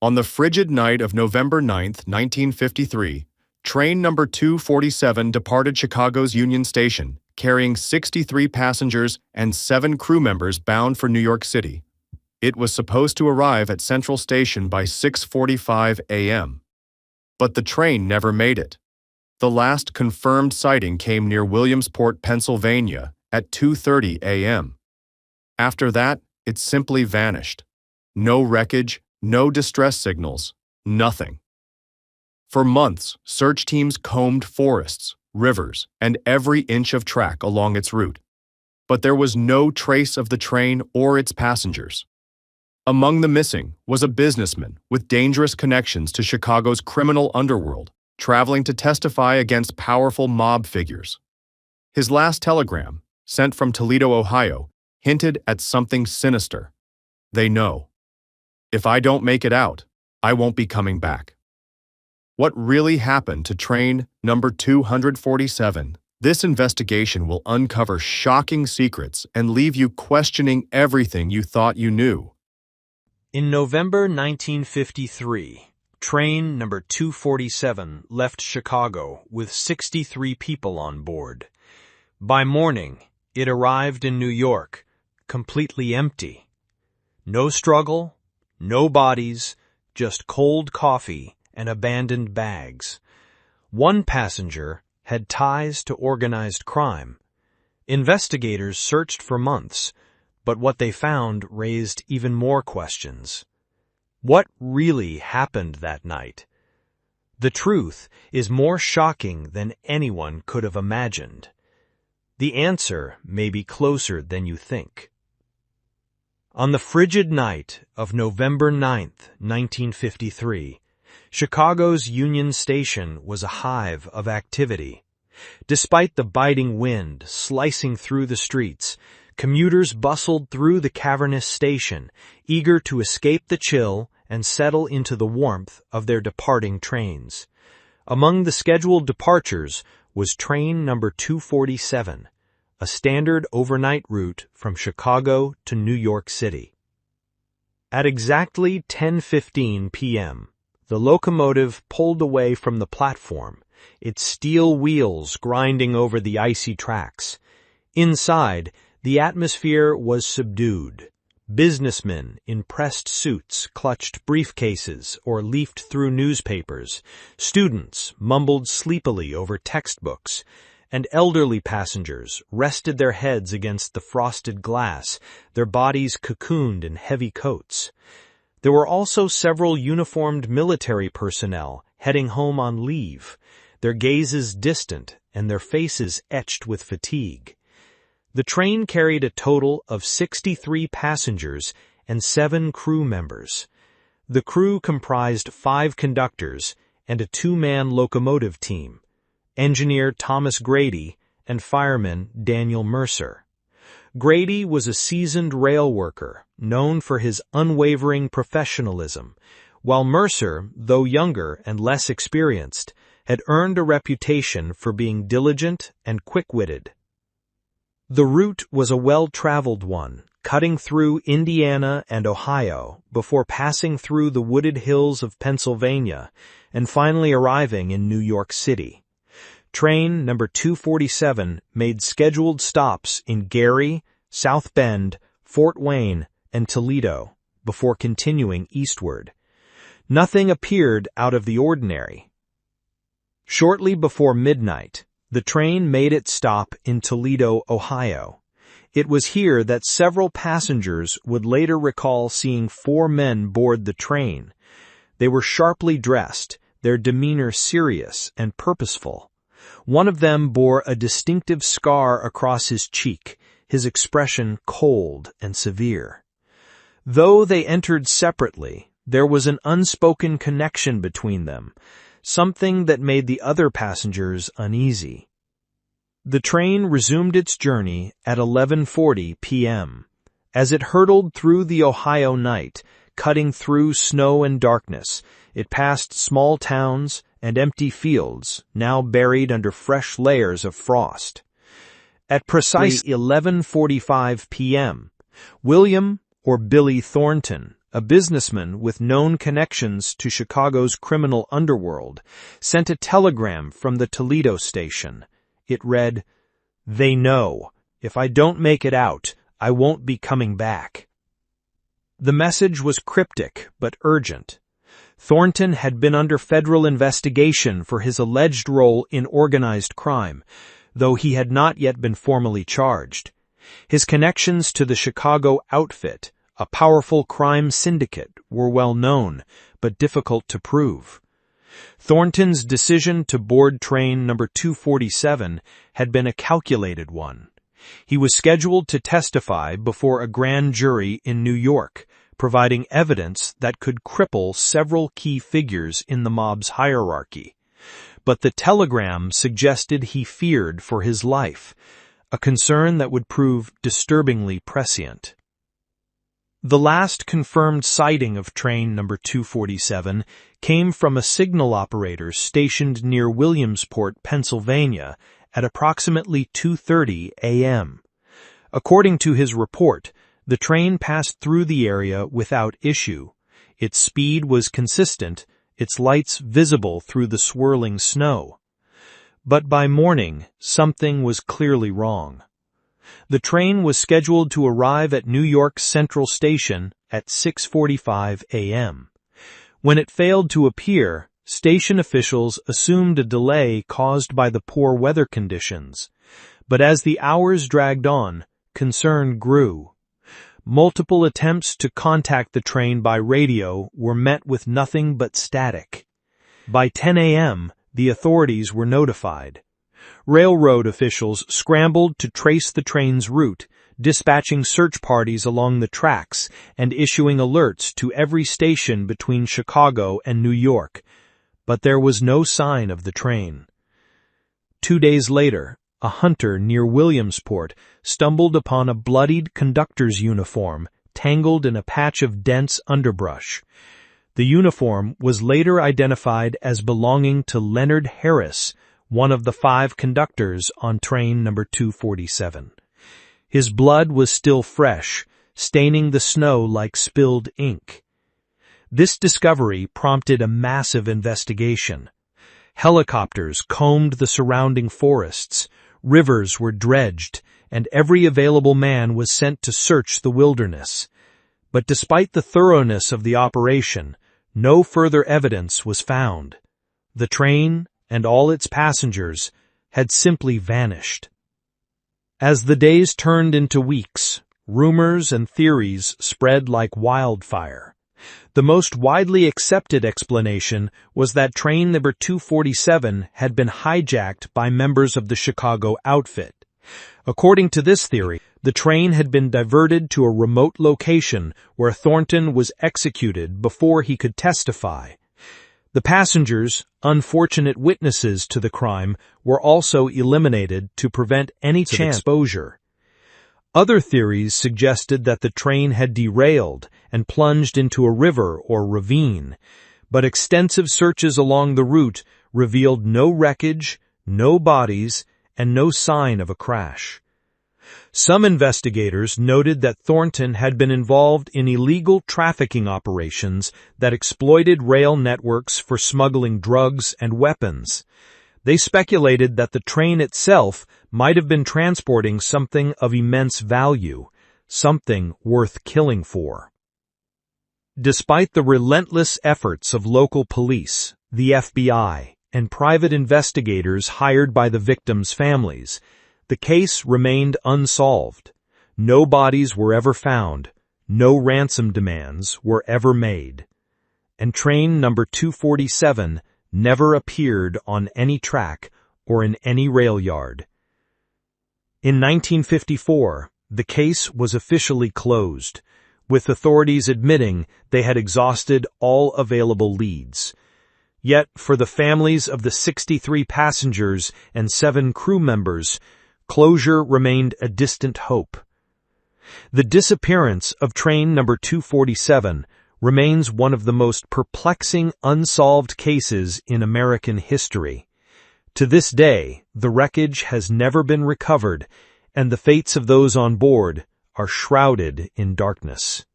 On the frigid night of November 9, 1953, train number 247 departed Chicago's Union Station, carrying 63 passengers and 7 crew members bound for New York City. It was supposed to arrive at Central Station by 6:45 a.m. But the train never made it. The last confirmed sighting came near Williamsport, Pennsylvania, at 2:30 a.m. After that, it simply vanished. No wreckage, no distress signals, nothing. For months, search teams combed forests, rivers, and every inch of track along its route. But there was no trace of the train or its passengers. Among the missing was a businessman with dangerous connections to Chicago's criminal underworld, traveling to testify against powerful mob figures. His last telegram, sent from Toledo, Ohio, hinted at something sinister. They know. If I don't make it out, I won't be coming back. What really happened to train number 247? This investigation will uncover shocking secrets and leave you questioning everything you thought you knew. In November 1953, train number 247 left Chicago with 63 people on board. By morning, it arrived in New York, completely empty. No struggle, no bodies, just cold coffee and abandoned bags. One passenger had ties to organized crime. Investigators searched for months, but what they found raised even more questions. What really happened that night? The truth is more shocking than anyone could have imagined. The answer may be closer than you think. On the frigid night of November 9th, 1953, Chicago's Union Station was a hive of activity. Despite the biting wind slicing through the streets, commuters bustled through the cavernous station, eager to escape the chill and settle into the warmth of their departing trains. Among the scheduled departures was train number 247, a standard overnight route from Chicago to New York City. At exactly 10:15 p.m., the locomotive pulled away from the platform, its steel wheels grinding over the icy tracks. Inside, the atmosphere was subdued. Businessmen in pressed suits clutched briefcases or leafed through newspapers. Students mumbled sleepily over textbooks, and elderly passengers rested their heads against the frosted glass, their bodies cocooned in heavy coats. There were also several uniformed military personnel heading home on leave, their gazes distant and their faces etched with fatigue. The train carried a total of 63 passengers and 7 crew members. The crew comprised 5 conductors and a 2-man locomotive team, engineer Thomas Grady and fireman Daniel Mercer. Grady was a seasoned rail worker, known for his unwavering professionalism, while Mercer, though younger and less experienced, had earned a reputation for being diligent and quick-witted. The route was a well-traveled one, cutting through Indiana and Ohio before passing through the wooded hills of Pennsylvania and finally arriving in New York City. Train number 247 made scheduled stops in Gary, South Bend, Fort Wayne, and Toledo before continuing eastward. Nothing appeared out of the ordinary. Shortly before midnight, the train made its stop in Toledo, Ohio. It was here that several passengers would later recall seeing 4 men board the train. They were sharply dressed, their demeanor serious and purposeful. One of them bore a distinctive scar across his cheek, his expression cold and severe. Though they entered separately, there was an unspoken connection between them, something that made the other passengers uneasy. The train resumed its journey at 11:40 p.m. As it hurtled through the Ohio night, cutting through snow and darkness, it passed small towns and empty fields, now buried under fresh layers of frost. At precisely 11:45 p.m., William, or Billy Thornton, a businessman with known connections to Chicago's criminal underworld, sent a telegram from the Toledo station. It read, "They know. If I don't make it out, I won't be coming back." The message was cryptic but urgent. Thornton had been under federal investigation for his alleged role in organized crime, though he had not yet been formally charged. His connections to the Chicago Outfit, a powerful crime syndicate, were well known, but difficult to prove. Thornton's decision to board train number 247 had been a calculated one. He was scheduled to testify before a grand jury in New York, providing evidence that could cripple several key figures in the mob's hierarchy. But the telegram suggested he feared for his life, a concern that would prove disturbingly prescient. The last confirmed sighting of train number 247 came from a signal operator stationed near Williamsport, Pennsylvania, at approximately 2:30 a.m. According to his report, the train passed through the area without issue. Its speed was consistent, its lights visible through the swirling snow. But by morning, something was clearly wrong. The train was scheduled to arrive at New York Central Station at 6:45 a.m. When it failed to appear, station officials assumed a delay caused by the poor weather conditions. But as the hours dragged on, concern grew. Multiple attempts to contact the train by radio were met with nothing but static. By 10 a.m., the authorities were notified. Railroad officials scrambled to trace the train's route, dispatching search parties along the tracks and issuing alerts to every station between Chicago and New York. But there was no sign of the train. 2 days later, a hunter near Williamsport stumbled upon a bloodied conductor's uniform tangled in a patch of dense underbrush. The uniform was later identified as belonging to Leonard Harris, one of the 5 conductors on train number 247. His blood was still fresh, staining the snow like spilled ink. This discovery prompted a massive investigation. Helicopters combed the surrounding forests, rivers were dredged, and every available man was sent to search the wilderness. But despite the thoroughness of the operation, no further evidence was found. The train and all its passengers had simply vanished. As the days turned into weeks, rumors and theories spread like wildfire. The most widely accepted explanation was that train number 247 had been hijacked by members of the Chicago Outfit. According to this theory, the train had been diverted to a remote location where Thornton was executed before he could testify. The passengers, unfortunate witnesses to the crime, were also eliminated to prevent any chance of exposure. Other theories suggested that the train had derailed and plunged into a river or ravine, but extensive searches along the route revealed no wreckage, no bodies, and no sign of a crash. Some investigators noted that Thornton had been involved in illegal trafficking operations that exploited rail networks for smuggling drugs and weapons. They speculated that the train itself might have been transporting something of immense value, something worth killing for. Despite the relentless efforts of local police, the FBI, and private investigators hired by the victims' families, the case remained unsolved. No bodies were ever found, no ransom demands were ever made, and train number 247 never appeared on any track or in any rail yard. In 1954, the case was officially closed, with authorities admitting they had exhausted all available leads. Yet, for the families of the 63 passengers and 7 crew members, closure remained a distant hope. The disappearance of train number 247 remains one of the most perplexing unsolved cases in American history. To this day, the wreckage has never been recovered, and the fates of those on board are shrouded in darkness.